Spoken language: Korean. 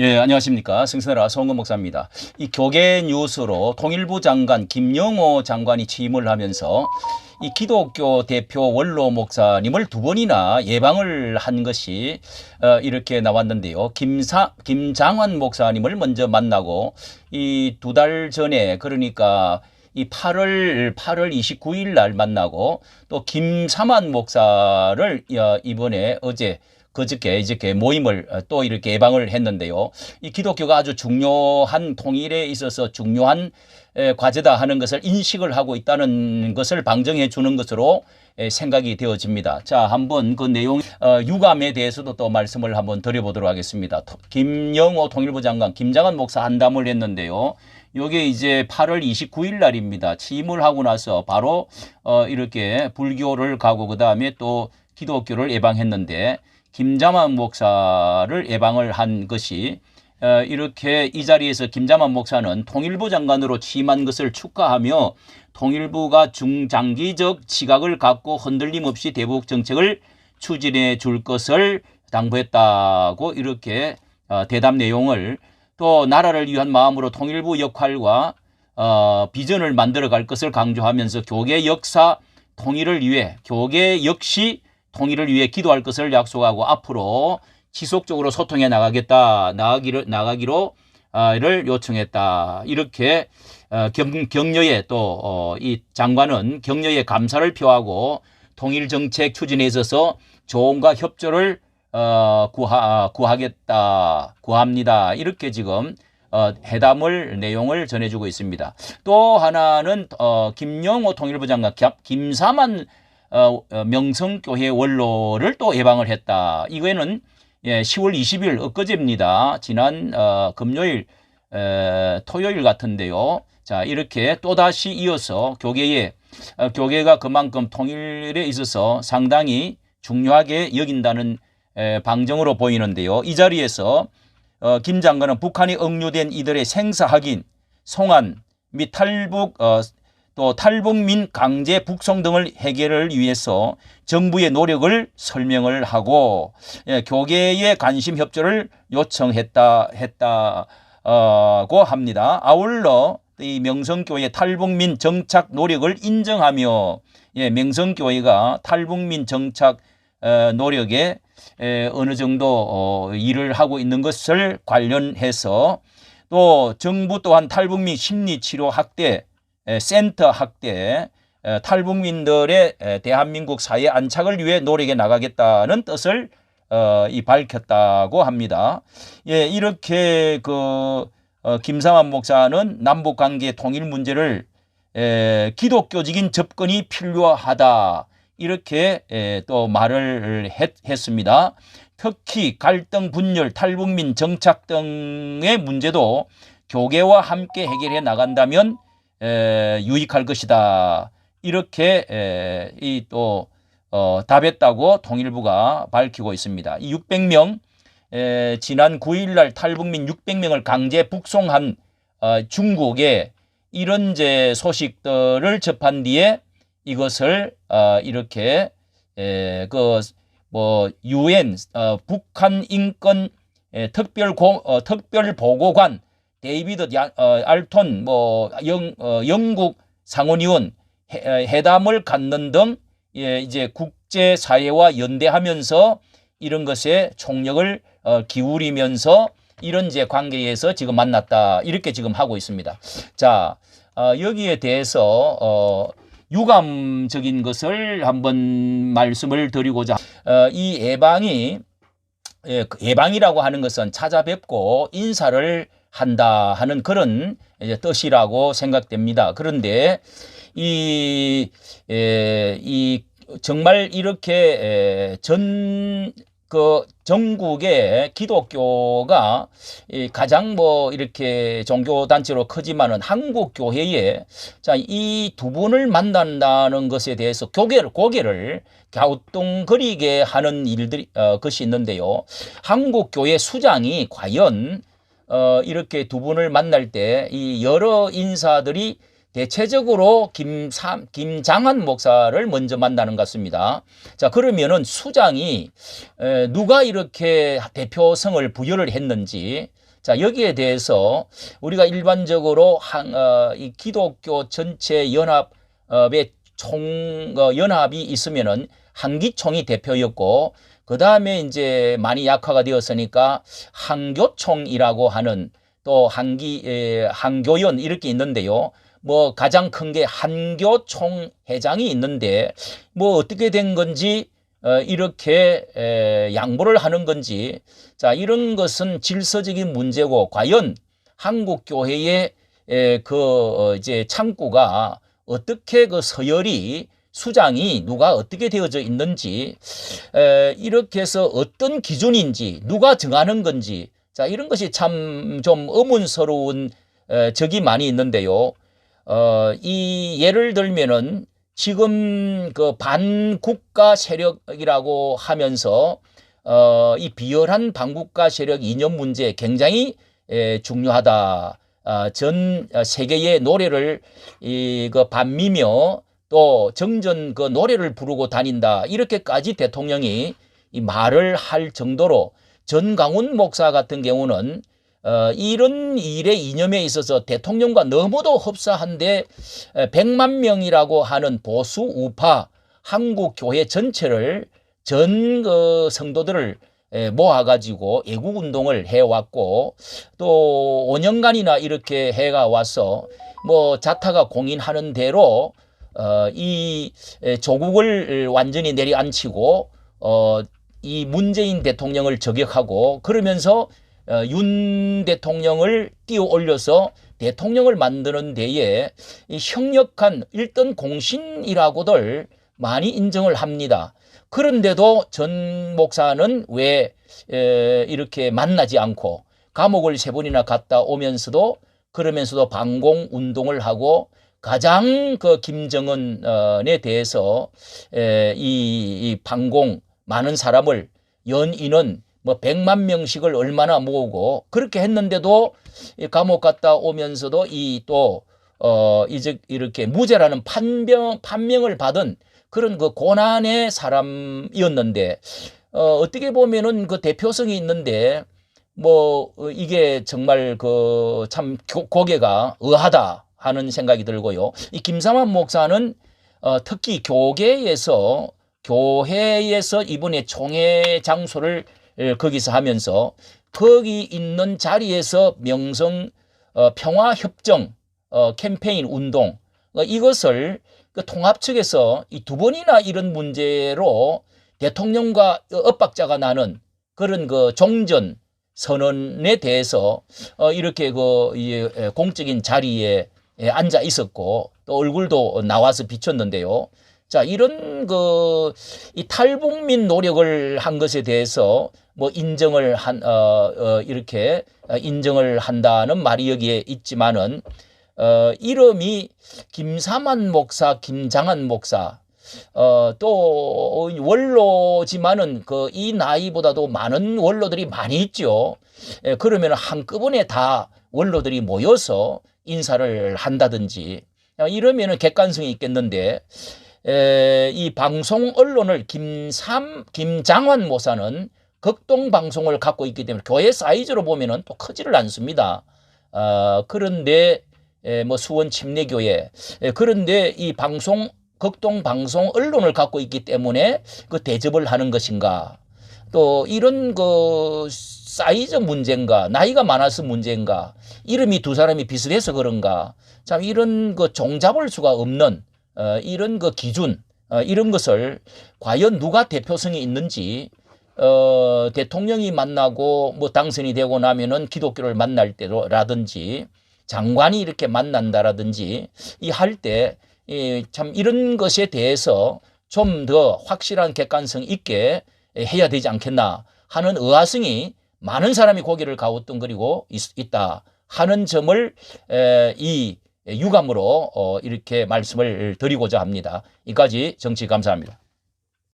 예, 안녕하십니까. 승선아 송은 목사입니다. 이 교계 뉴스로 통일부 장관 김영호 장관이 취임을 하면서 이 기독교 대표 원로 목사님을 두 번이나 예방을 한 것이 이렇게 나왔는데요. 김장환 목사님을 먼저 만나고 이 두 달 전에 그러니까 이 8월 29일 날 만나고 또 김삼환 목사를 이번에 그저께 모임을 또 이렇게 예방을 했는데요. 이 기독교가 아주 중요한 통일에 있어서 중요한 과제다 하는 것을 인식을 하고 있다는 것을 방증해 주는 것으로 생각이 되어집니다. 자, 한번 그 내용 유감에 대해서도 또 말씀을 한번 드려보도록 하겠습니다. 김영호 통일부 장관 김장한 목사 한담을 했는데요. 요게 이제 8월 29일 날입니다. 취임을 하고 나서 바로 이렇게 불교를 가고 그다음에 또 기독교를 예방했는데 김자만 목사를 예방을 한 것이 이렇게 이 자리에서 김자만 목사는 통일부 장관으로 취임한 것을 축하하며 통일부가 중장기적 지각을 갖고 흔들림 없이 대북 정책을 추진해 줄 것을 당부했다고 이렇게 대담 내용을 또 나라를 위한 마음으로 통일부 역할과 비전을 만들어 갈 것을 강조하면서 교계 역사 통일을 위해 교계 역시 통일을 위해 기도할 것을 약속하고 앞으로 지속적으로 소통해 나가기로 요청했다. 이렇게 격려에 또 이 장관은 격려에 감사를 표하고 통일 정책 추진에 있어서 조언과 협조를 구합니다. 이렇게 지금 회담을 내용을 전해주고 있습니다. 또 하나는 김영호 통일부 장관 김삼환 명성교회 원로를 또 예방을 했다. 이거는 10월 20일 엊그제입니다. 지난 금요일 토요일 같은데요. 자, 이렇게 또다시 이어서 교계가 그만큼 통일에 있어서 상당히 중요하게 여긴다는 방정으로 보이는데요. 이 자리에서 김 장관은 북한이 억류된 이들의 생사 확인, 송환 및 또 탈북민 강제 북송 등을 해결을 위해서 정부의 노력을 설명을 하고 교계의 관심 협조를 요청했다고 합니다. 아울러 이 명성교회 탈북민 정착 노력을 인정하며 명성교회가 탈북민 정착 노력에 어느 정도 일을 하고 있는 것을 관련해서 또 정부 또한 탈북민 심리치료 학대 센터 학대 탈북민들의 대한민국 사회 안착을 위해 노력해 나가겠다는 뜻을 밝혔다고 합니다. 예, 이렇게 김삼환 목사는 남북 관계 통일 문제를 기독교적인 접근이 필요하다 이렇게 또 말을 했습니다. 특히 갈등, 분열, 탈북민 정착 등의 문제도 교계와 함께 해결해 나간다면 유익할 것이다. 이렇게 답했다고 통일부가 밝히고 있습니다. 이 600명 지난 9일 날 탈북민 600명을 강제 북송한 중국의 이런 소식들을 접한 뒤에 이것을 이렇게 UN 북한 인권 특별보고관 데이비드 알톤 영국 상원의원 회담을 갖는 등 이제 국제사회와 연대하면서 이런 것에 총력을 기울이면서 이런 관계에서 지금 만났다 이렇게 지금 하고 있습니다. 자, 여기에 대해서 유감적인 것을 한번 말씀을 드리고자 이 예방이라고 하는 것은 찾아뵙고 인사를 한다 하는 그런 뜻이라고 생각됩니다. 그런데 정말 이렇게 전국의 기독교가 가장 이렇게 종교단체로 크지만은 한국 교회에 이 두 분을 만난다는 것에 대해서 고개를 갸우뚱거리게 하는 것이 있는데요. 한국 교회 수장이 과연 이렇게 두 분을 만날 때 이 여러 인사들이 대체적으로 김장한 목사를 먼저 만나는 것 같습니다. 자, 그러면은 수장이 누가 이렇게 대표성을 부여를 했는지, 자, 여기에 대해서 우리가 일반적으로 이 기독교 전체 연합의 연합이 있으면은 한기총이 대표였고, 그 다음에 이제 많이 약화가 되었으니까 한교총이라고 하는 또 한교연 이렇게 있는데요. 뭐 가장 큰 게 한교총 회장이 있는데 뭐 어떻게 된 건지 이렇게 양보를 하는 건지, 자, 이런 것은 질서적인 문제고, 과연 한국 교회의 이제 창구가 어떻게 그 서열이 수장이 누가 어떻게 되어져 있는지, 이렇게 해서 어떤 기준인지 누가 정하는 건지, 자, 이런 것이 참 좀 의문스러운 적이 많이 있는데요. 이 예를 들면은 지금 그 반국가 세력이라고 하면서 이 비열한 반국가 세력 이념 문제 굉장히 중요하다. 전 세계의 노래를 그 반미며 또 정전 그 노래를 부르고 다닌다. 이렇게까지 대통령이 이 말을 할 정도로, 전강훈 목사 같은 경우는 이런 일의 이념에 있어서 대통령과 너무도 흡사한데 100만 명이라고 하는 보수 우파 한국 교회 전체를 전 그 성도들을 모아가지고 애국운동을 해왔고, 또 5년간이나 이렇게 해가 와서 뭐 자타가 공인하는 대로 이 조국을 완전히 내려앉히고 이 문재인 대통령을 저격하고, 그러면서 윤 대통령을 띄워 올려서 대통령을 만드는 데에 이 형력한 일등 공신이라고들 많이 인정을 합니다. 그런데도 전 목사는 왜 이렇게 만나지 않고 감옥을 3번이나 갔다 오면서도, 그러면서도 반공 운동을 하고, 가장 그 김정은에 대해서 이 반공 많은 사람을 연인은 뭐 100만 명씩을 얼마나 모으고 그렇게 했는데도 감옥 갔다 오면서도 이제 이렇게 무죄라는 판명을 받은 그런 그 고난의 사람이었는데, 어떻게 보면은 그 대표성이 있는데 뭐 이게 정말 그 참 고개가 의하다 하는 생각이 들고요. 이 김삼환 목사는 특히 교회에서 이번에 총회 장소를 거기서 하면서 거기 있는 자리에서 명성 평화협정 캠페인 운동, 이것을 그 통합 측에서 이 2번이나 이런 문제로 대통령과 엇박자가 나는 그런 그 종전 선언에 대해서 이렇게 그 공적인 자리에 앉아 있었고, 또 얼굴도 나와서 비쳤는데요. 자, 이런 이 탈북민 노력을 한 것에 대해서 뭐 인정을 이렇게 인정을 한다는 말이 여기에 있지만은, 이름이 김삼환 목사, 김장한 목사, 또 원로지만은 이 나이보다도 많은 원로들이 많이 있죠. 그러면 한꺼번에 다 원로들이 모여서 인사를 한다든지 이러면은 객관성이 있겠는데, 이 방송 언론을 김장환 목사는 극동 방송을 갖고 있기 때문에 교회 사이즈로 보면은 또 크지를 않습니다. 그런데 뭐 수원 침례교회, 그런데 이 극동 방송 언론을 갖고 있기 때문에 그 대접을 하는 것인가, 또 이런 그 사이즈 문제인가, 나이가 많아서 문제인가, 이름이 두 사람이 비슷해서 그런가, 참 이런 그 종잡을 수가 없는 이런 그 기준, 이런 것을 과연 누가 대표성이 있는지, 대통령이 만나고 뭐 당선이 되고 나면은 기독교를 만날 때라든지 장관이 이렇게 만난다라든지 할 때 참 이런 것에 대해서 좀 더 확실한 객관성 있게 해야 되지 않겠나 하는 의아성이 많은 사람이 고개를 갸우뚱거리고 있다 하는 점을 이 유감으로 이렇게 말씀을 드리고자 합니다. 이까지 정치 감사합니다.